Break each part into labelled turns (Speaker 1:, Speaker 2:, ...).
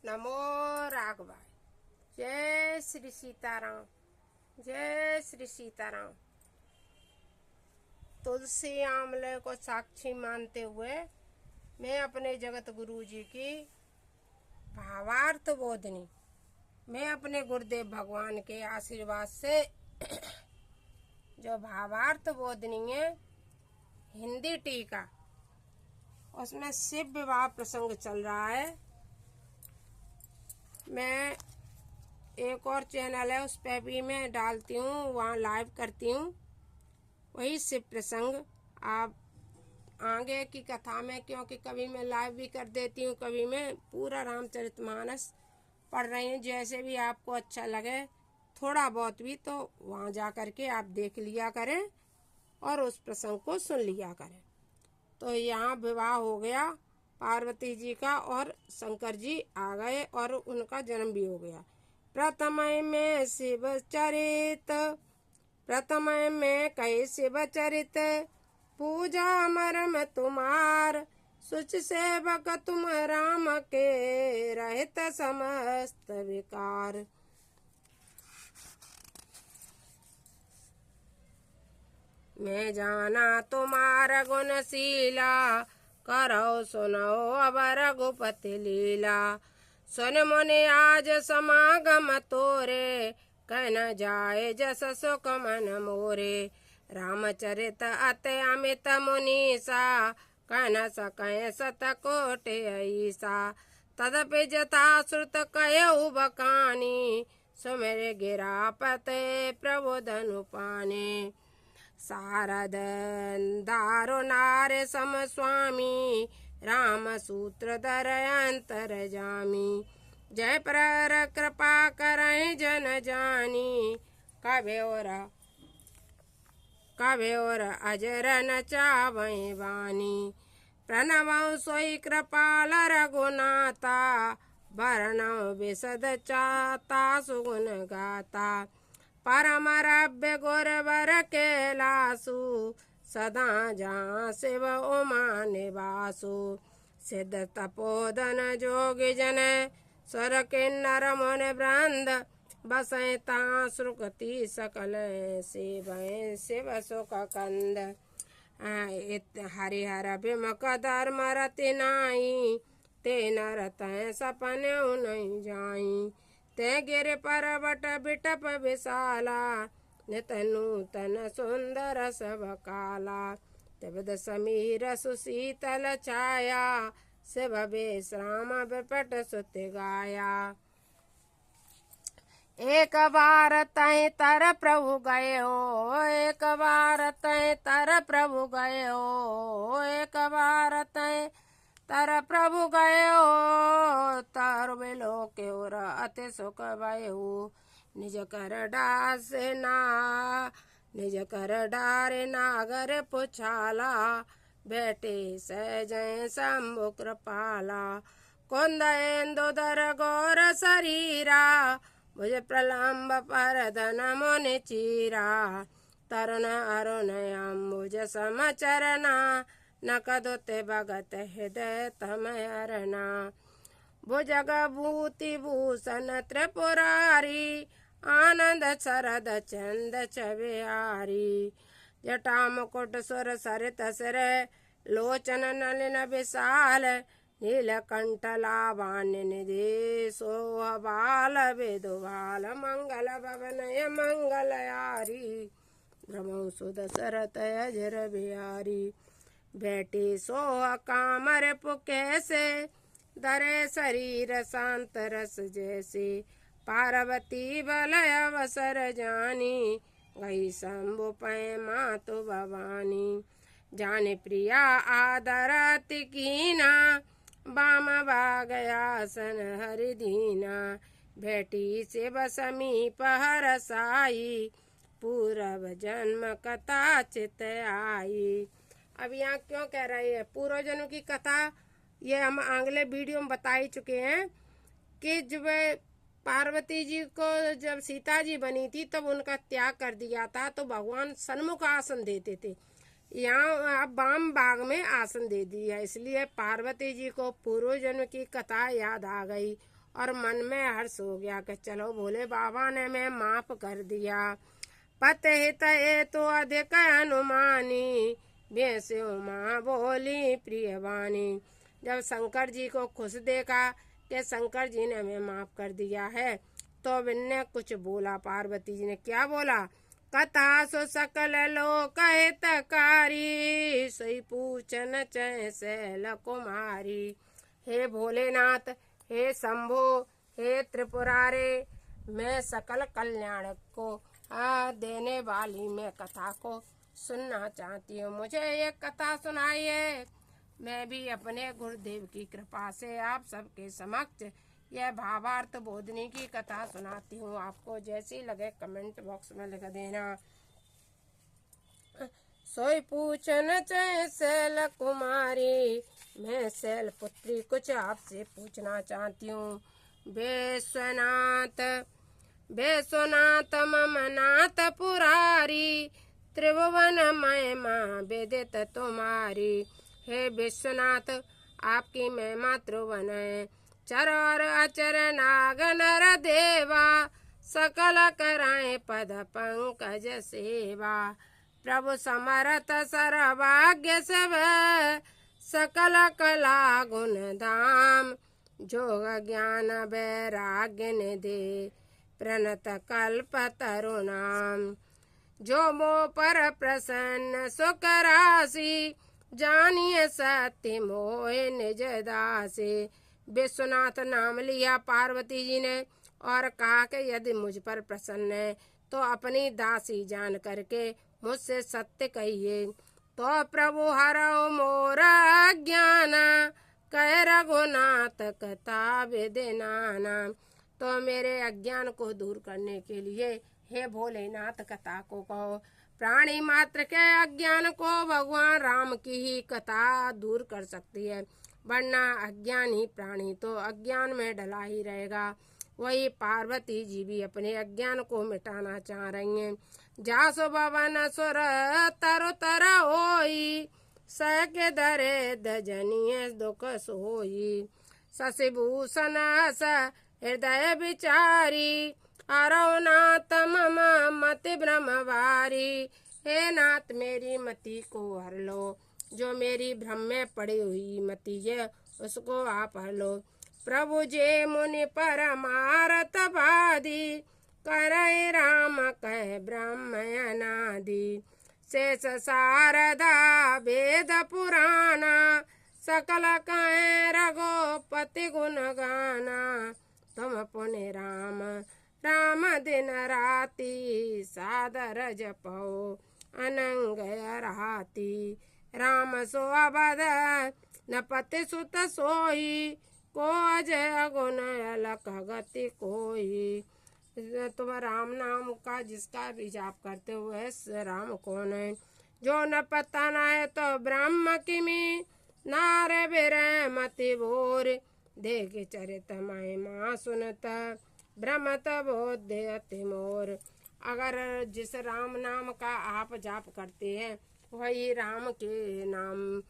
Speaker 1: नमो राघवाय। जय श्री सीताराम, जय श्री सीताराम। तुलसी आंवले को साक्षी मानते हुए मैं अपने जगत गुरु जी की भावार्थ बोधनी, मैं अपने गुरुदेव भगवान के आशीर्वाद से जो भावार्थ बोधनी है हिंदी टीका, उसमें शिव विवाह प्रसंग चल रहा है। मैं एक और चैनल है उस पर भी मैं डालती हूँ, वहाँ लाइव करती हूँ वही शिव प्रसंग। आप आगे की कथा में, क्योंकि कभी मैं लाइव भी कर देती हूँ, कभी मैं पूरा रामचरितमानस पढ़ रही हूँ। जैसे भी आपको अच्छा लगे थोड़ा बहुत भी, तो वहाँ जा कर के आप देख लिया करें और उस प्रसंग को सुन लिया करें। तो यहाँ विवाह हो गया पार्वती जी का और शंकर जी आ गए और उनका जन्म भी हो गया। प्रथम में शिव चरित, प्रथम में कहे शिव चरित, पूजा मरम तुम्हार, सुच सेवक तुम राम के, रहित समस्त विकार। मैं जाना तुम्हार गुणशीला, करो सुनो अब रघुपति लीला। सुन मुनि आज समागम तोरे, कहना जाए जस सुख मन मोरे। रामचरित अति अमित मुनीसा, कहना सकै सत कोटि ऐसा। तदपि जथा श्रुत कहु बखानी, सुमिर गिरापते प्रभु धनु पाने। शारद दारुनार सम स्वामी, राम सूत्रधर अंतर जामी। जय पर कृपा करें जन जानी, कभे और अजर न चावै वानी। प्रणव सोई कृपाल रघुनाथा, वर्णव विशद चाता सुगुण गाता। परम रव्य गुरवर कैलासु, सदा जहाँ शिव उमा निवासु। सिद्ध तपोधन जोगी जन, स्वर किन्नर मुनि वृंद, बसै ता श्रुति सकल सेवै शिव सुख कंद। हरिहर विमुख धर्म रति नाई, ते नर तै सपन नहीं जाई। ते गिर पर्वत बिटप विशाला, नित नूतन सुंदर सब काला। तबद समीर सुशीतल छाया, शिव विश्राम विपट सुत गाया। एक बार तै तर प्रभु गए हो, एक बार तै तर प्रभु गए हो, एक बार तै तर प्रभु गए हो। तर बिलो के ओर अति सुख भय हो, निज कर डासे ना, निज कर डारे नागर पुछाला। बैठे सहजय शंभु कृपाला, कुंद इंदुधर गौर शरीरा। मुझे प्रलम्ब पर धन मुनि चीरा, तरुण अरुण अम्बुज समचरना। नकदुते भगत हृदय तम हरना, भुजग भूति भूषण त्रिपुरारी। आनंद शरद चंद छविहारी, जटा मुकुट सुर सरित सिर, लोचन नलिन विशाल। नीलकंठ लावण्य निधि सोह बाल, विदुबाल मंगल भवन मंगल यारी। भ्रमौ सुद सरत अजर बिहारी, बैठे सोह कामर पुके से, धरे शरीर शांत रस जैसे। पार्वती बल अवसर जानी, गई शंभु पै मातु भवानी। जाने प्रिया आदर अति कीना, बाम बागयासन हरि दीना। बैठी शिव समीप हरसाई, पूर्व जन्म कथा चित आई। अब यहाँ क्यों कह रहे हैं पूर्व जन्म की कथा, ये हम अगले वीडियो में बता ही चुके हैं कि जब पार्वती जी को जब सीता जी बनी थी तब उनका त्याग कर दिया था, तो भगवान सन्मुख आसन देते थे। यहाँ अब वाम बाग में आसन दे दिया, इसलिए पार्वती जी को पूर्व जन्म की कथा याद आ गई और मन में हर्ष हो गया कि चलो भोले बाबा ने मैं माफ कर दिया। पत हित ये तो अधिक अनुमानी, बेसे उमा बोली प्रिय वाणी। जब शंकर जी को खुश देखा कि शंकर जी ने हमें माफ कर दिया है, तो इनने कुछ बोला। पार्वती जी ने क्या बोला? कथा सो सकल लोक हितकारी, सोई पूछन चै सैल कुमारी। हे भोलेनाथ, हे शंभो, हे त्रिपुरारे, मैं सकल कल्याण को देने वाली मैं कथा को सुनना चाहती हूँ। मुझे एक कथा सुनाइए। मैं भी अपने गुरुदेव की कृपा से आप सबके समक्ष यह भावार्थ बोधनी की कथा सुनाती हूँ। आपको जैसी लगे कमेंट बॉक्स में लिख देना। सोई पूछन चै सैल कुमारी, मैं सैल पुत्री कुछ आपसे पूछना चाहती हूँ। विश्वनाथ मम नाथ पुरारी, त्रिभुवन महिमा वेदित तुम्हारी। हे विश्वनाथ, आपकी महिमा त्रिभुवन है। चर और अचर नाग नर देवा, सकल कराए पद पंकज सेवा। प्रभु समरथ सर्वभाग्य सब, सकल कला गुण धाम। जोग ज्ञान वैराग्य ने दे, प्रणत कल्प तरुणाम। जो मो पर प्रसन्न सुख राशि, जानिए सत्य मोह निज दासी। विश्वनाथ नाम लिया पार्वती जी ने और कहा कि यदि मुझ पर प्रसन्न है तो अपनी दासी जान करके मुझसे सत्य कहिए। तो प्रभु हरौ मोर अज्ञान, कह रघुनाथ कथा विधि नाना। तो मेरे अज्ञान को दूर करने के लिए हे भोलेनाथ कथा को कहो। प्राणी मात्र के अज्ञान को भगवान राम की ही कथा दूर कर सकती है, वरना अज्ञानी प्राणी तो अज्ञान में डला ही रहेगा। वही पार्वती जी भी अपने अज्ञान को मिटाना चाह रही हैं। जासो भवन सुर तरु तर होई, सह के धरे दजनीय दुख सोई। शशिभूषण हृदय विचारी, अरौ नाथ मम मति ब्रह्मवारी। हे नाथ, मेरी मति को हर लो, जो मेरी भ्रम में पड़ी हुई मति है उसको आप हर लो। प्रभु जे मुनि परमारथ बाधी, करे राम कह ब्रह्म अनादि। शेष शारदा वेद पुराना, सकल कहे रघुपति गुण गाना। तुम पुण्य राम राम दिन राति, सादर जपो अनंग राति। राम सो अवध न पति सुत सोई, को अजय गुण अलख गति कोई। तुम राम नाम का जिसका भी जाप करते हुए राम कौन है? जो न पता न है तो ब्रह्म किमी, नार बिरह मति भोर। देख चरित महिमा सुनत, भ्रमत बोध अति मोर। अगर जिस राम नाम का आप जाप करते हैं वही राम के नाम,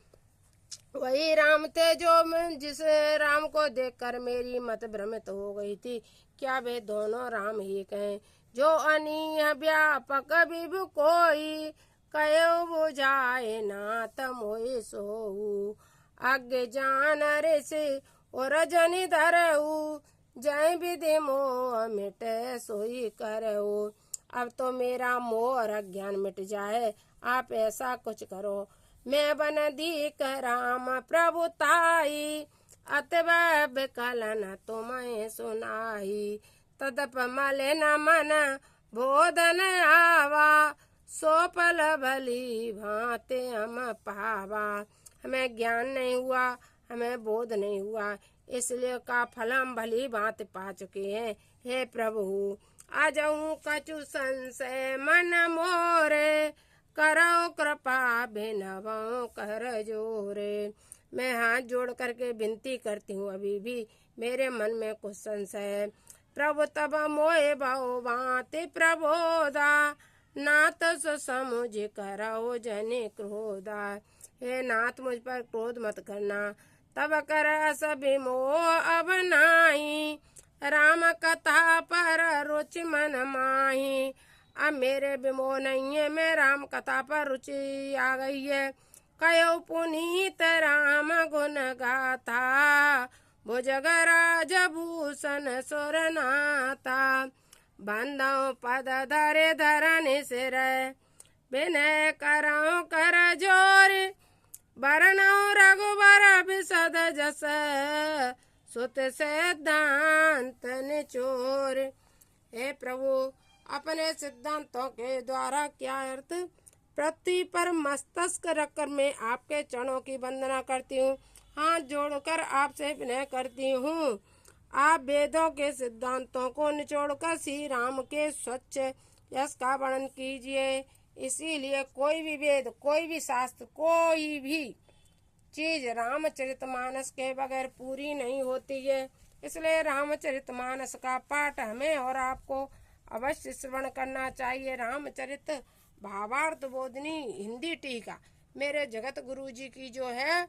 Speaker 1: वही राम थे जो जिस राम को देखकर मेरी मत भ्रमित हो गई थी। क्या वे दोनों राम ही हैं? जो अनीह व्यापक विभु कोई, कयो बुझाए नाथ मोहि सोऊ। अज्ञ जान ऋषि और जनि धरऊ, जय विधि मोह मिटे सोई करऊ। अब तो मेरा मोह और अज्ञान मिट जाए, आप ऐसा कुछ करो। मैं बन दीक राम प्रभु ताई, अतव विकलन तुम्हें सुनाई। तदप मले न मन बोधन आवा, सो पल भली भांति हम पावा। हमें ज्ञान नहीं हुआ, हमें बोध नहीं हुआ, इसलिए का फल हम भली भांति पा चुके हैं। हे प्रभु, आजऊ कछु संशय मन मोरे, करो कृपा बिनवों कर जोरे। मैं हाथ जोड़ करके विनती करती हूँ, अभी भी मेरे मन में कुछ संशय है। प्रभु तब मोहे बहु भांति प्रबोधा, नाथ सो समुझ करो जनि क्रोधा। हे नाथ, मुझ पर क्रोध मत करना, तब कर सभी मोह अब नाही। राम कथा पर रुचि मन माही। अब मेरे बिमो नहीं है, मैं राम कथा पर रुचि आ गई है। कयो पुनीत राम गुण गाथा, भुजगराज भूषण सुरनाथा। बंदौ पद धरे धरनि सिर, विनय करौ कर जोरी। बरनौ रघुबर बिसद जस, सुत सिद्धांत निचोर। हे प्रभु, अपने सिद्धांतों के द्वारा क्या अर्थ पृथ्वी पर मस्तक रखकर मैं आपके चरणों की वंदना करती हूँ, हाथ जोड़कर आपसे विनय करती हूँ। आप वेदों के सिद्धांतों को निचोड़कर श्री राम के स्वच्छ यश का वर्णन कीजिए। इसीलिए कोई भी वेद, कोई भी शास्त्र, कोई भी चीज रामचरितमानस के बगैर पूरी नहीं होती है। इसलिए रामचरितमानस का पाठ हमें और आपको अवश्य श्रवण करना चाहिए। रामचरित भावार्थ बोधनी हिंदी टीका मेरे जगत गुरु जी की जो है,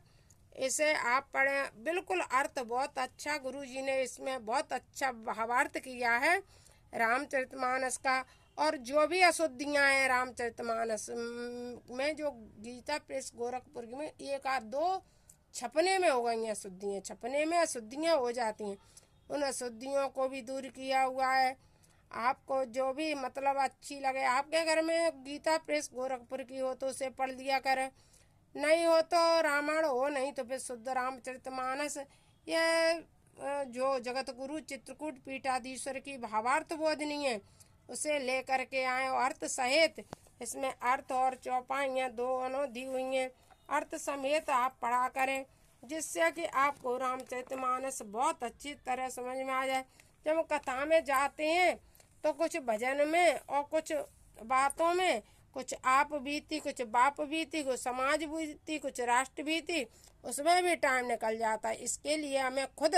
Speaker 1: इसे आप पढ़ें। बिल्कुल अर्थ बहुत अच्छा, गुरु जी ने इसमें बहुत अच्छा भावार्थ किया है रामचरितमानस का। और जो भी अशुद्धियाँ हैं रामचरितमानस में, जो गीता प्रेस गोरखपुर में एक आध दो छपने में हो गई हैं अशुद्धियाँ, छपने में अशुद्धियाँ हो जाती हैं, उन अशुद्धियों को भी दूर किया हुआ है। आपको जो भी मतलब अच्छी लगे, आपके घर में गीता प्रेस गोरखपुर की हो तो उसे पढ़ लिया करें, नहीं हो तो रामायण हो, नहीं तो फिर शुद्ध रामचरितमानस। ये जो जगत गुरु चित्रकूट पीठाधीश्वर की भावार्थ बोधनी है उसे लेकर के आए, अर्थ सहित। इसमें अर्थ और चौपाइयाँ दोनों दी हुई हैं, अर्थ समेत आप पढ़ा करें, जिससे कि आपको रामचरितमानस बहुत अच्छी तरह समझ में आ जाए। जब कथा में जाते हैं तो कुछ भजन में और कुछ बातों में, कुछ आप बीती, कुछ बाप बीती, कुछ समाज बीती, कुछ राष्ट्र बीती, उसमें भी टाइम निकल जाता है। इसके लिए हमें खुद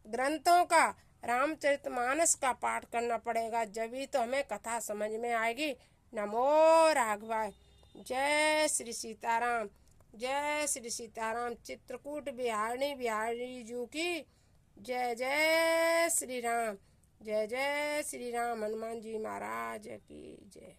Speaker 1: ग्रंथों का, रामचरितमानस का पाठ करना पड़ेगा, जभी तो हमें कथा समझ में आएगी। नमो राघवाय। जय श्री सीताराम, जय श्री सीताराम। चित्रकूट बिहारी जू की जय। जय श्री राम, जय जय श्री राम। हनुमान जी महाराज की जय।